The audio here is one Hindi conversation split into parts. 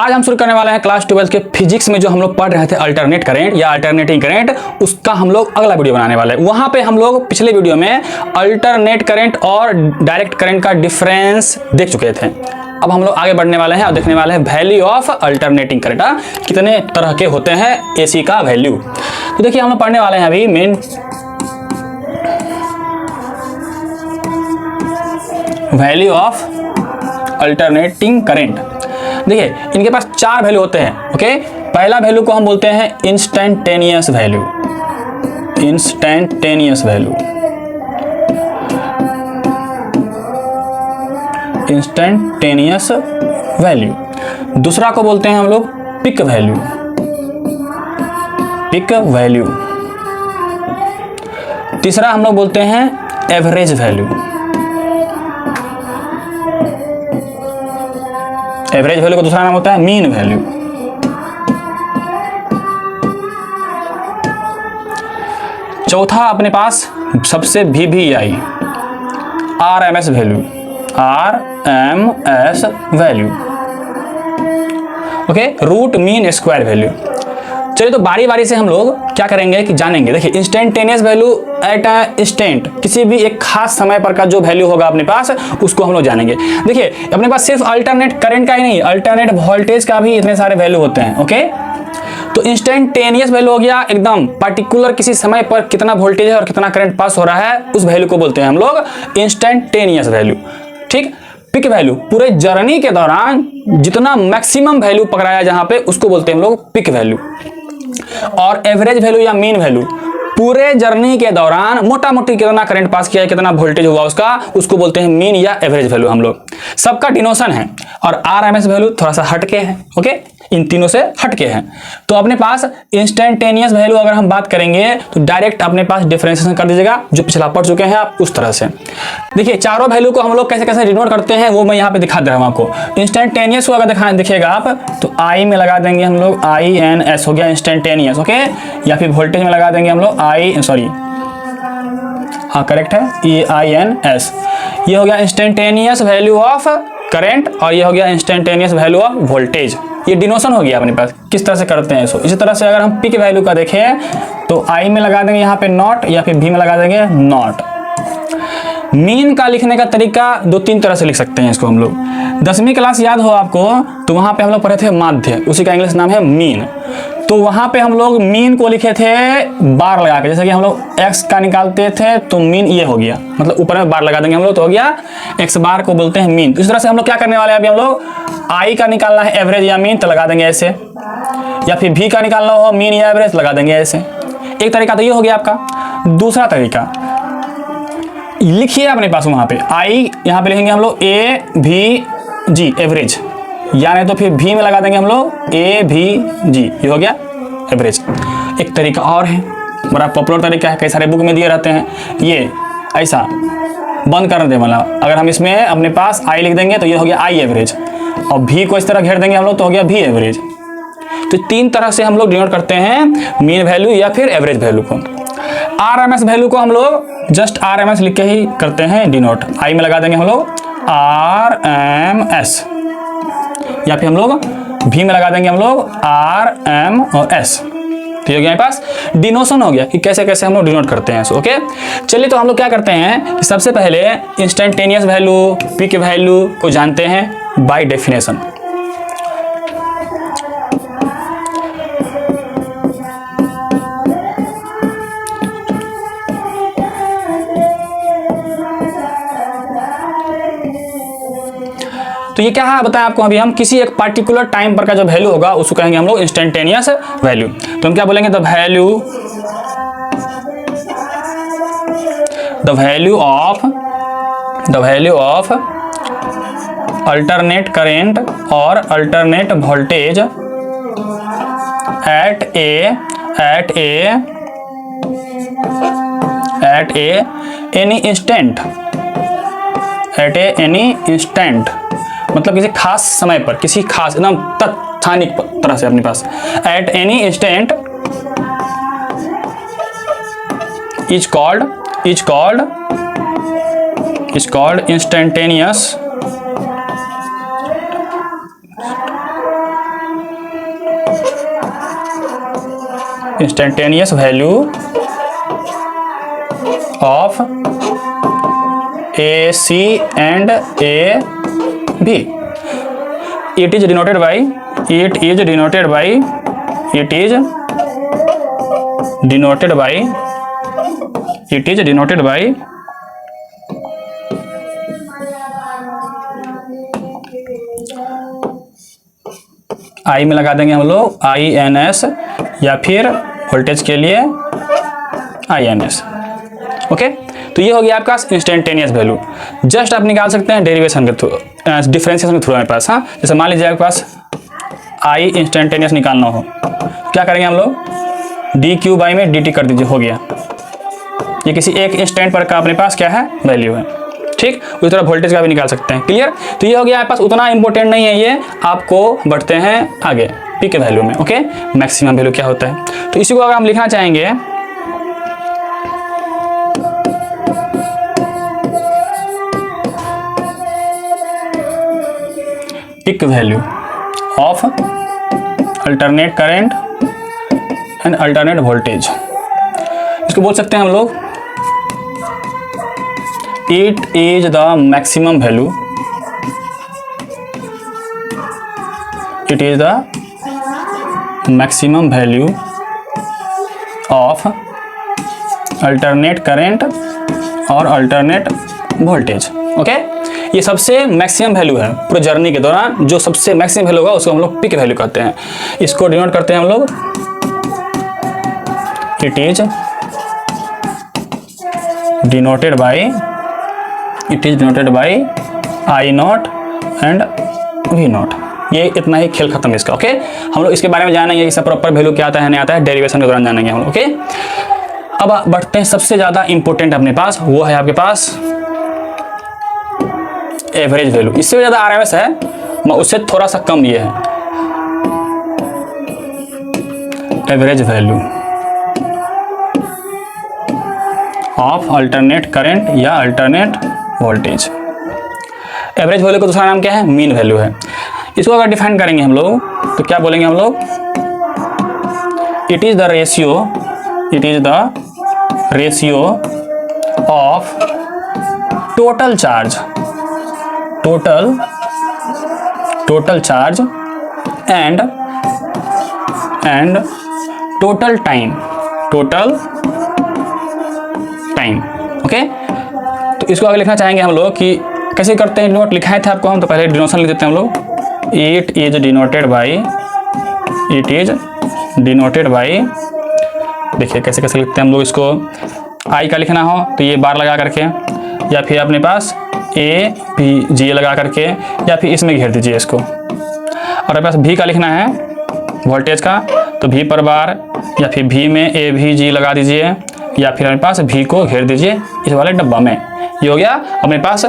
आज हम शुरू करने वाले हैं क्लास 12 के फिजिक्स में जो हम लोग पढ़ रहे थे अल्टरनेट करंट या अल्टरनेटिंग करंट, उसका हम लोग अगला वीडियो बनाने वाले हैं। वहां पे हम लोग पिछले वीडियो में अल्टरनेट करंट और डायरेक्ट करंट का डिफरेंस देख चुके थे। अब हम लोग आगे बढ़ने वाले हैं और देखने वाले हैं वैल्यू ऑफ अल्टरनेटिंग करंट, कितने तरह के होते हैं एसी का वैल्यू। तो देखिए हम लोग पढ़ने वाले हैं अभी main value of alternating current. देखिए इनके पास 4 वैल्यू होते हैं। ओके, पहला वैल्यू को हम बोलते हैं instantaneous value. Instantaneous value, instantaneous value. दूसरा को बोलते हैं हम लोग पिक वैल्यू। Pick value. तीसरा हम लोग बोलते हैं एवरेज वैल्यू। एवरेज वैल्यू का दूसरा नाम होता है मीन वैल्यू। चौथा अपने पास सबसे VVI RMS value. RMS value. Okay, root mean square value. चलिए तो बारी बारी से हम लोग क्या करेंगे कि जानेंगे। देखिए instantaneous value at a instant, किसी भी एक खास समय पर का जो वैल्यू होगा अपने पास उसको हम लोग जानेंगे। देखिए अपने पास सिर्फ अल्टरनेट करंट का ही नहीं, अल्टरनेट वोल्टेज का भी इतने सारे वैल्यू होते हैं। ओके, तो इंस्टेंटेनियस वैल्यू हो गया एकदम पर्टिकुलर किसी समय पर कितना वोल्टेज है और कितना करंट पास हो रहा है, उस वैल्यू को बोलते हैं हम लोग इंस्टेंटेनियस वैल्यू। ठीक, पिक वैल्यू पूरे जर्नी के दौरान जितना मैक्सिमम वैल्यू पकड़ाया जहां पे, उसको बोलते हैं हम लोग पिक वैल्यू। और एवरेज वैल्यू या मीन वैल्यू पूरे जर्नी के दौरान मोटा मोटी कितना करंट पास किया है, कितना वोल्टेज हुआ उसका, उसको बोलते हैं मीन या एवरेज वैल्यू। हम लोग सबका डिनोशन है। और आरएमएस वैल्यू थोड़ा सा हटके है। ओके, इन तीनों से हटके हैं। तो अपने पास इंस्टेंटेनियस वैल्यू अगर हम बात करेंगे तो डायरेक्ट अपने पास डिफरेंशिएशन कर दीजिएगा, जो पिछला पढ़ चुके हैं आप उस तरह से। देखिए चारों वैल्यू को हम लोग कैसे कैसे डिनोट करते हैं वो मैं यहाँ पे दिखा दे रहा हूँ आपको। इंस्टेंटेनियस को अगर देखिएगा आप तो आई में लगा देंगे हम लोग INS हो गया इंस्टेंटेनियस। ओके, या फिर वोल्टेज में लगा देंगे हम लोग हाँ करेक्ट है, EINS। ये हो गया इंस्टेंटेनियस वैल्यू ऑफ करंट और ये हो गया इंस्टेंटेनियस वैल्यू ऑफ वोल्टेज। ये डिनोशन हो गया अपने पास, किस तरह से करते हैं इसको। इसी तरह से अगर हम पिक वैल्यू का देखें तो आई में लगा देंगे यहाँ पे नॉट, या फिर भी में लगा देंगे नॉट। मीन का लिखने का तरीका 2-3 तरह से लिख सकते हैं इसको हम लोग। 10वीं क्लास याद हो आपको तो वहां पे हम लोग पढ़े थे माध्य, उसी का इंग्लिश नाम है मीन। तो वहां पे हम लोग मीन को लिखे थे बार लगा के, जैसे कि हम लोग x का निकालते थे तो मीन ये हो गया, मतलब ऊपर में बार लगा देंगे हम लोग तो हो गया x बार को बोलते हैं मीन। तो इस तरह से हम लोग क्या करने वाले हैं अभी, हम लोग i का निकालना है एवरेज या मीन तो लगा देंगे ऐसे, या फिर v का निकालना हो मीन या एवरेज लगा देंगे ऐसे। एक तरीका तो ये हो गया आपका। दूसरा तरीका लिखिए अपने पास वहां पे i यहाँ पे लिखेंगे हम लोग AVG एवरेज, या नहीं तो फिर v में लगा देंगे हम लोग AVG, ये हो गया एवरेज। एक तरीका और है, बड़ा पॉपुलर तरीका है, कई सारे बुक में दिए रहते हैं। ये ऐसा बंद कर दे, मतलब अगर हम इसमें अपने पास i लिख देंगे तो ये हो गया I एवरेज, और v को इस तरह घेर देंगे हम लोग तो हो गया V एवरेज। तो 3 तरह से हम लोग डिनोट करते हैं मीन वैल्यू या फिर एवरेज वैल्यू को। RMS वैल्यू को हम लोग जस्ट RMS लिख के ही करते हैं डिनोट। आई में लगा देंगे हम लोग RMS, या फिर हम लोग V में लगा देंगे हम लोग RM और S। तो हो गया पास डिनोशन हो गया कि कैसे कैसे हम लोग डिनोट करते हैं। ओके, चलिए तो हम लोग क्या करते हैं कि सबसे पहले इंस्टेंटेनियस वैल्यू पिक वैल्यू को जानते हैं बाय डेफिनेशन। तो ये क्या है बताएं आपको, अभी हम किसी एक पार्टिकुलर टाइम पर का जो वैल्यू होगा उसको कहेंगे हम लोग इंस्टेंटेनियस वैल्यू। तो हम क्या बोलेंगे, the value of alternate current और alternate voltage at any instant, मतलब किसी खास समय पर, किसी खास एकदम तत्क्षणिक तरह से अपने पास at any instant is called instantaneous instantaneous value of A C and A B, it is denoted by I में लगा देंगे हम लोग INS, या फिर वोल्टेज के लिए INS। ओके, तो ये हो गया आपका इंस्टेंटेनियस वैल्यू। जस्ट आप निकाल सकते हैं डेरिवेशन के थ्रू, डिफरेंशिएशन के थ्रू हमारे पास। हाँ, जैसे मान लीजिए आपके पास I इंस्टेंटेनियस निकालना हो, क्या करेंगे हम लोग, dq बाई में dt कर दीजिए, हो गया। ये किसी एक इंस्टेंट पर का अपने पास क्या है, वैल्यू है। ठीक, उसी तरह वोल्टेज का भी निकाल सकते हैं। क्लियर? तो ये हो गया आपके पास, उतना इंपॉर्टेंट नहीं है ये, आपको बढ़ते हैं आगे पी के वैल्यू में। ओके, मैक्सिमम वैल्यू क्या होता है, तो इसी को अगर हम लिखना चाहेंगे, peak value of alternate current and alternate voltage, इसको बोल सकते हैं हम लोग it is the maximum value, it is the maximum value of alternate current और अल्टरनेट वोल्टेज। ओके, ये सबसे मैक्सिमम वैल्यू है पूरे जर्नी के दौरान, जो सबसे मैक्सिमम वैल्यू होगा उसको हम लोग पीक वैल्यू कहते हैं। इसको डिनोट करते हैं हम लोग, it is denoted by I not and V not. ये इतना ही खेल खत्म इसका। ओके, हम लोग इसके बारे में जानेंगे, इसका प्रॉपर वैल्यू क्या आता है नहीं आता है, डेरिवेशन के दौरान जानेंगे हम लोग। ओके, अब बढ़ते हैं सबसे ज़्यादा इंपॉर्टेंट अपने पास, वो है आपके पास एवरेज वैल्यू। इससे ज़्यादा RMS है, उससे थोड़ा सा कम ये है average value of alternate current या अल्टरनेट वोल्टेज। एवरेज वैल्यू का दूसरा नाम क्या है, मीन वैल्यू है। इसको अगर डिफाइन करेंगे हम लोग तो क्या बोलेंगे हम लोग, it is the ratio of total charge and total time. Okay, तो इसको आगे लिखना चाहेंगे हम लोग कि कैसे करते हैं, नोट लिखाए थे आपको हम, तो पहले डिनोशन लिख देते हैं हम लोग, इट इज डिनोटेड बाई, देखिए कैसे कैसे लिखते हैं हम लोग इसको। आई का लिखना हो तो ये बार लगा करके, या फिर अपने पास ABG लगा करके, या फिर इसमें घेर दीजिए इसको। और अपने पास V का लिखना है वोल्टेज का, तो V पर बार, या फिर V में AVG लगा दीजिए, या फिर अपने पास V को घेर दीजिए इस वाले डब्बा में। ये हो गया अपने पास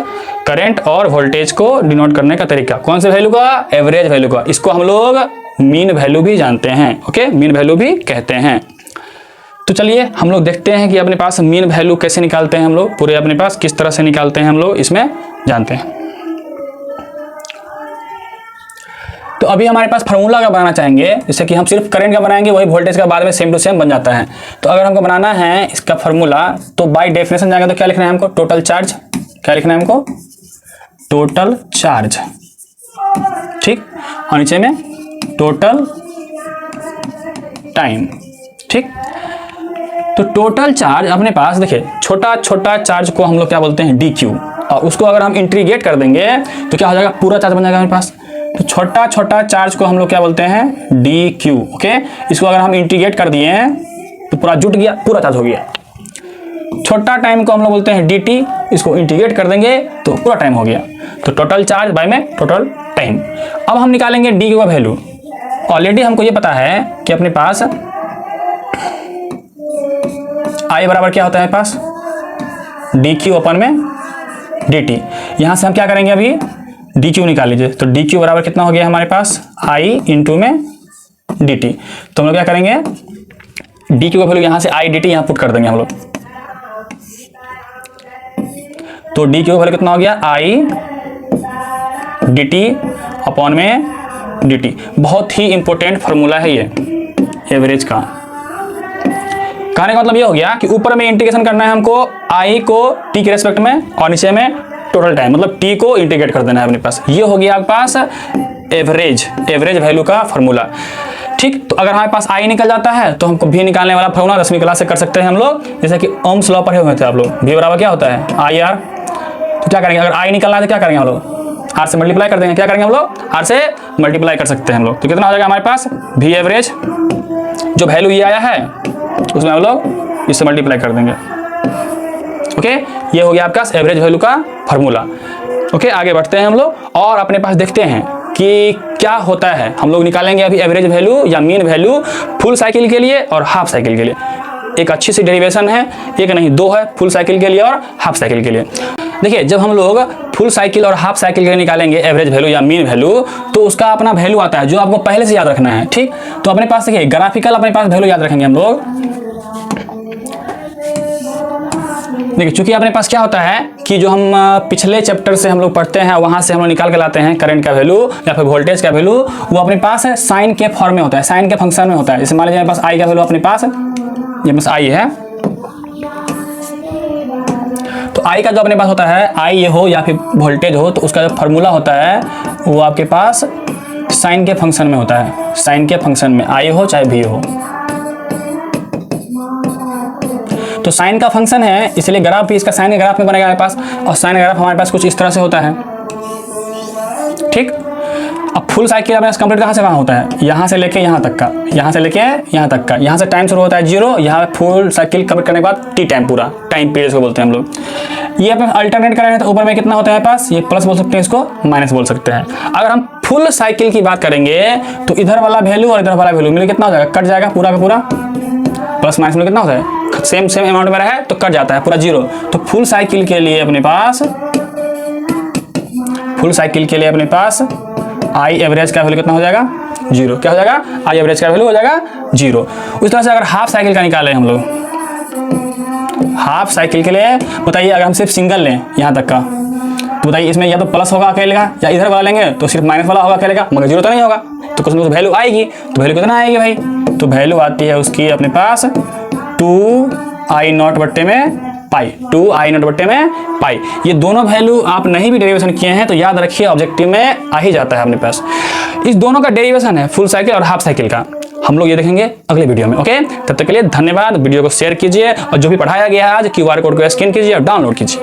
करंट और वोल्टेज को डिनोट करने का तरीका। कौन से वैल्यू का, एवरेज वैल्यू का। इसको हम लोग मीन वैल्यू भी जानते हैं। ओके, मीन वैल्यू भी कहते हैं। तो चलिए हम लोग देखते हैं कि अपने पास मीन वैल्यू कैसे निकालते हैं हम लोग, पूरे अपने पास किस तरह से निकालते हैं हम लोग, इसमें जानते हैं। तो अभी हमारे पास फार्मूला का बनाना चाहेंगे, जैसे कि हम सिर्फ करंट का बनाएंगे, वही वोल्टेज का बाद में सेम टू सेम बन जाता है। तो अगर हमको बनाना है इसका फार्मूला, तो बाय डेफिनेशन जाएगा तो क्या लिखना है हमको, टोटल चार्ज। क्या लिखना है हमको, टोटल चार्ज। ठीक, और नीचे में टोटल टाइम। ठीक, तो टोटल चार्ज अपने पास देखिए, छोटा छोटा चार्ज को हम लोग क्या बोलते हैं, dq, और उसको अगर हम इंटीग्रेट कर देंगे तो क्या हो जाएगा, पूरा चार्ज बन जाएगा हमारे पास। तो छोटा छोटा चार्ज को हम लोग क्या बोलते हैं, dq। ओके, इसको अगर हम इंटीग्रेट कर दिए तो पूरा जुट गया, पूरा चार्ज हो गया। छोटा टाइम को हम लोग बोलते हैं dt, इसको इंटीग्रेट कर देंगे तो पूरा टाइम हो गया। तो टोटल चार्ज बाय में टोटल टाइम। अब हम निकालेंगे dq का वैल्यू। ऑलरेडी हमको ये पता है कि अपने पास I बराबर क्या होता है पास, dq अपन में dt। यहां से हम क्या करेंगे, अभी dq निकाल लीजिए। तो dq बराबर कितना हो गया हमारे पास, I इंटू में dt। तो हम लोग क्या करेंगे, dq का वैल्यू यहां से I dt यहां पुट कर देंगे हम लोग। तो dq का वैल्यू कितना हो गया, I dt अपॉन में dt। बहुत ही इंपॉर्टेंट फार्मूला है ये एवरेज का। कहने का मतलब ये हो गया कि ऊपर में इंटीग्रेशन करना है हमको आई को टी के रेस्पेक्ट में और नीचे में टोटल टाइम, मतलब टी को इंटीग्रेट कर देना है अपने पास। ये हो गया आपके पास एवरेज वैल्यू का फॉर्मूला। ठीक, तो अगर हमारे पास आई निकल जाता है तो हमको भी निकालने वाला फॉर्मूला 10वीं क्लास से कर सकते हैं हम लोग, जैसे कि ओम्स लॉ पढ़े हुए थे आप लोग। भी बराबर क्या होता है आई आर। तो क्या करेंगे, अगर आई निकलना है तो क्या करेंगे हम लोग, आर से मल्टीप्लाई कर देंगे। क्या करेंगे हम लोग, आर से मल्टीप्लाई कर सकते हैं हम लोग। तो कितना हो जाएगा हमारे पास भी एवरेज, जो वैल्यू ये आया है उसमें हम लोग इससे मल्टीप्लाई कर देंगे। ओके, ये हो गया आपका एवरेज वैल्यू का फॉर्मूला। ओके, आगे बढ़ते हैं हम लोग और अपने पास देखते हैं कि क्या होता है। हम लोग निकालेंगे अभी एवरेज वैल्यू या मीन वैल्यू फुल साइकिल के लिए और हाफ साइकिल के लिए। एक अच्छी सी डेरिवेशन है, एक नहीं दो है, फुल साइकिल के लिए और हाफ साइकिल के लिए। देखिए, जब हम लोग फुल साइकिल और हाफ साइकिल के लिए निकालेंगे एवरेज वैल्यू या मीन वैल्यू, तो उसका अपना वैल्यू आता है जो आपको पहले से याद रखना है। ठीक, तो अपने पास देखिए ग्राफिकल अपने पास वैल्यू याद रखेंगे हम लोग। देखिए, चूंकि अपने पास क्या होता है कि जो हम पिछले चैप्टर से हम लोग पढ़ते हैं वहां से हम लोग निकाल के लाते हैं करंट का वैल्यू या फिर वोल्टेज का वैल्यू, वो अपने पास है साइन के फॉर्म में होता है, साइन के फंक्शन में होता है। जैसे मान लीजिए मेरे पास आई का वैल्यू अपने पास, ये बस आई है, तो आई का जो अपने पास होता है, आई ये हो या फिर वोल्टेज हो, तो उसका जो फॉर्मूला होता है वो आपके पास साइन के फंक्शन में होता है। साइन के फंक्शन में आई हो चाहे भी हो, तो साइन का फंक्शन है इसलिए ग्राफ भी इसका साइन के ग्राफ में बनेगा हमारे पास, और साइन ग्राफ हमारे पास कुछ इस तरह से होता है। ठीक, अब फुल साइकिल अपने कंप्लीट कहाँ से कहाँ होता है, यहाँ से लेके यहाँ तक का, यहाँ से लेके यहाँ तक का, यहाँ से टाइम शुरू होता है 0, यहाँ फुल साइकिल कंप्लीट करने के बाद टी टाइम, पूरा टाइम पीरियड को बोलते हैं हम लोग। ये अपने अल्टरनेट करेंगे तो ऊपर में कितना होता है हमारे पास, ये प्लस बोल सकते हैं, इसको माइनस बोल सकते हैं। अगर हम फुल साइकिल की बात करेंगे तो इधर वाला वैल्यू और इधर वाला वैल्यू मिलकर कितना हो जाएगा, कट जाएगा पूरा का पूरा, प्लस माइनस में कितना होता है, सेम अमाउंट में रहा है तो कट जाता है पूरा 0। तो फुल साइकिल के लिए अपने पास आई एवरेज का वैल्यू कितना हो जाएगा 0। क्या हो जाएगा, आई एवरेज का वैल्यू हो जाएगा 0। उस तरह से अगर हाफ साइकिल का निकालें हम लोग, हाफ साइकिल के लिए बताइए, अगर हम सिर्फ सिंगल लें यहाँ तक का, तो बताइए इसमें या तो प्लस होगा अकेले का, या इधर वाला लेंगे तो सिर्फ माइनस वाला होगा अकेले का, मगर 0 तो नहीं होगा। तो कुछ ना कुछ वैल्यू आएगी, तो वैल्यू कितना आएगी भाई, तो वैल्यू आती है उसकी अपने पास 2i0 बट्टे में पाई, 2i0 बट्टे में पाई। ये दोनों वैल्यू आप नहीं भी डेरिवेशन किए हैं तो याद रखिए ऑब्जेक्टिव में आ ही जाता है अपने पास। इस दोनों का डेरिवेशन है फुल साइकिल और हाफ साइकिल का, हम लोग ये देखेंगे अगले वीडियो में। ओके, तब तक के लिए धन्यवाद। वीडियो को शेयर कीजिए और जो भी पढ़ाया गया है आज QR कोड को स्कैन कीजिए और डाउनलोड कीजिए।